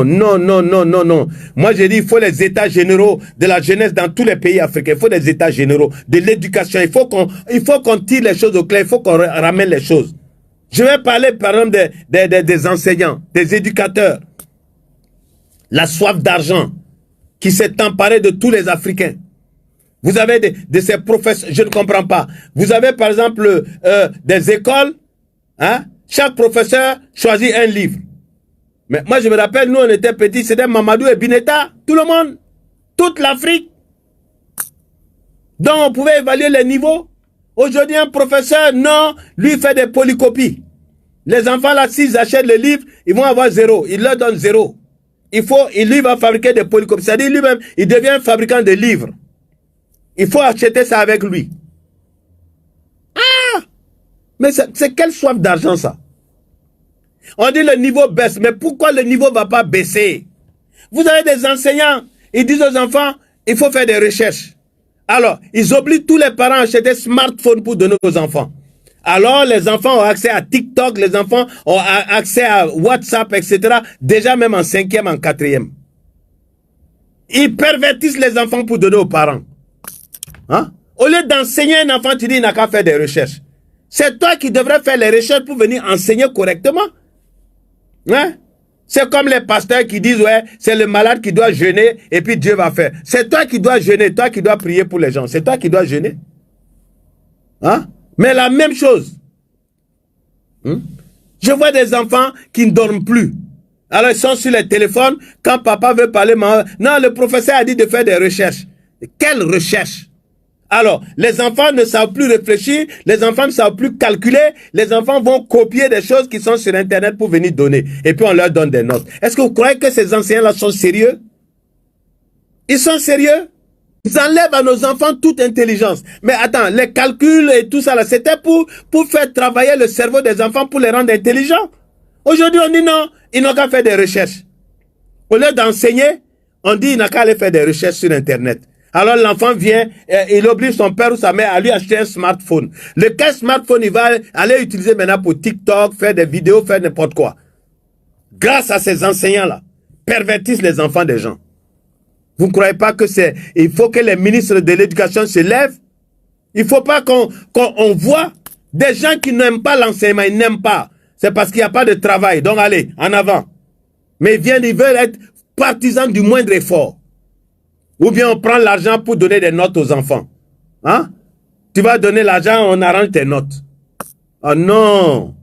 Non, non, non, non, non. Moi, j'ai dit, il faut les états généraux de la jeunesse dans tous les pays africains. Il faut des états généraux de l'éducation. Il faut qu'on tire les choses au clair. Il faut qu'on ramène les choses. Je vais parler, par exemple, des enseignants, des éducateurs. La soif d'argent qui s'est emparée de tous les Africains. Vous avez de ces professeurs, je ne comprends pas. Vous avez, par exemple, des écoles, hein? Chaque professeur choisit un livre. Mais moi, je me rappelle, nous, on était petits, c'était Mamadou et Bineta, tout le monde, toute l'Afrique. Donc, on pouvait évaluer les niveaux. Aujourd'hui, un professeur, non, lui fait des polycopies. Les enfants, là, s'ils achètent le livre, ils vont avoir 0. Il leur donne 0. Lui va fabriquer des polycopies. C'est-à-dire, lui-même, il devient un fabricant de livres. Il faut acheter ça avec lui. Ah! Mais c'est quelle soif d'argent, ça? On dit le niveau baisse, mais pourquoi le niveau ne va pas baisser? Vous avez des enseignants, ils disent aux enfants, il faut faire des recherches. Alors, ils obligent tous les parents à acheter des smartphones pour donner aux enfants. Alors, les enfants ont accès à TikTok, les enfants ont accès à WhatsApp, etc. Déjà même en 5e, en 4e. Ils pervertissent les enfants pour donner aux parents. Hein? Au lieu d'enseigner un enfant, tu dis, il n'a qu'à faire des recherches. C'est toi qui devrais faire les recherches pour venir enseigner correctement. Hein? C'est comme les pasteurs qui disent, ouais, c'est le malade qui doit jeûner et puis Dieu va faire. C'est toi qui dois jeûner, toi qui dois prier pour les gens. C'est toi qui dois jeûner. Hein? Mais la même chose. Je vois des enfants qui ne dorment plus. Alors ils sont sur les téléphones. Quand papa veut parler, maman, non, le professeur a dit de faire des recherches. Quelles recherches? Alors, les enfants ne savent plus réfléchir, les enfants ne savent plus calculer, les enfants vont copier des choses qui sont sur Internet pour venir donner. Et puis on leur donne des notes. Est-ce que vous croyez que ces enseignants-là sont sérieux? Ils sont sérieux? Ils enlèvent à nos enfants toute intelligence. Mais attends, les calculs et tout ça, là, c'était pour faire travailler le cerveau des enfants pour les rendre intelligents. Aujourd'hui, on dit non, ils n'ont qu'à faire des recherches. Au lieu d'enseigner, on dit il n'a qu'à aller faire des recherches sur Internet. Alors l'enfant vient, il oblige son père ou sa mère à lui acheter un smartphone. Lequel smartphone il va aller utiliser maintenant pour TikTok, faire des vidéos, faire n'importe quoi. Grâce à ces enseignants-là, pervertissent les enfants des gens. Vous ne croyez pas que c'est... Il faut que les ministres de l'éducation se lèvent. Il ne faut pas qu'on voit des gens qui n'aiment pas l'enseignement, ils n'aiment pas. C'est parce qu'il n'y a pas de travail. Donc allez, en avant. Mais ils veulent être partisans du moindre effort. Ou bien on prend l'argent pour donner des notes aux enfants. Hein? Tu vas donner l'argent, on arrange tes notes. Oh non!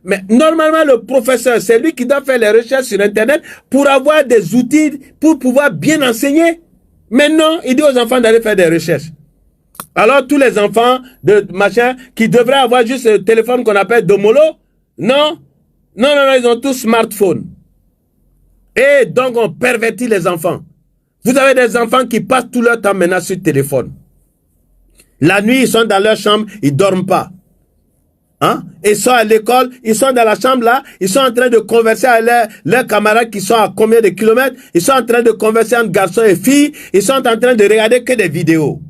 Mais normalement, le professeur, c'est lui qui doit faire les recherches sur Internet pour avoir des outils pour pouvoir bien enseigner. Mais non, il dit aux enfants d'aller faire des recherches. Alors, tous les enfants de machin qui devraient avoir juste le téléphone qu'on appelle Domolo, non, ils ont tous smartphone. Et donc, on pervertit les enfants. Vous avez des enfants qui passent tout leur temps maintenant sur le téléphone. La nuit, ils sont dans leur chambre, ils ne dorment pas. Hein? Ils sont à l'école, ils sont dans la chambre là, ils sont en train de converser avec leurs camarades qui sont à combien de kilomètres, ils sont en train de converser entre garçons et filles, ils sont en train de regarder que des vidéos.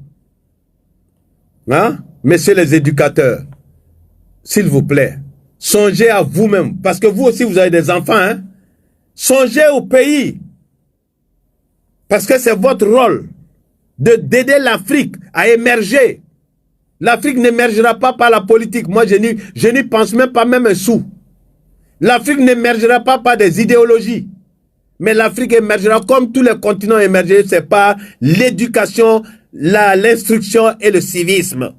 Hein? Messieurs les éducateurs, s'il vous plaît, songez à vous-même, parce que vous aussi vous avez des enfants, hein? Songez au pays. Parce que c'est votre rôle d'aider l'Afrique à émerger. L'Afrique n'émergera pas par la politique. Moi, je n'y pense même pas même un sou. L'Afrique n'émergera pas par des idéologies. Mais l'Afrique émergera comme tous les continents émergés, c'est par l'éducation, l'instruction et le civisme.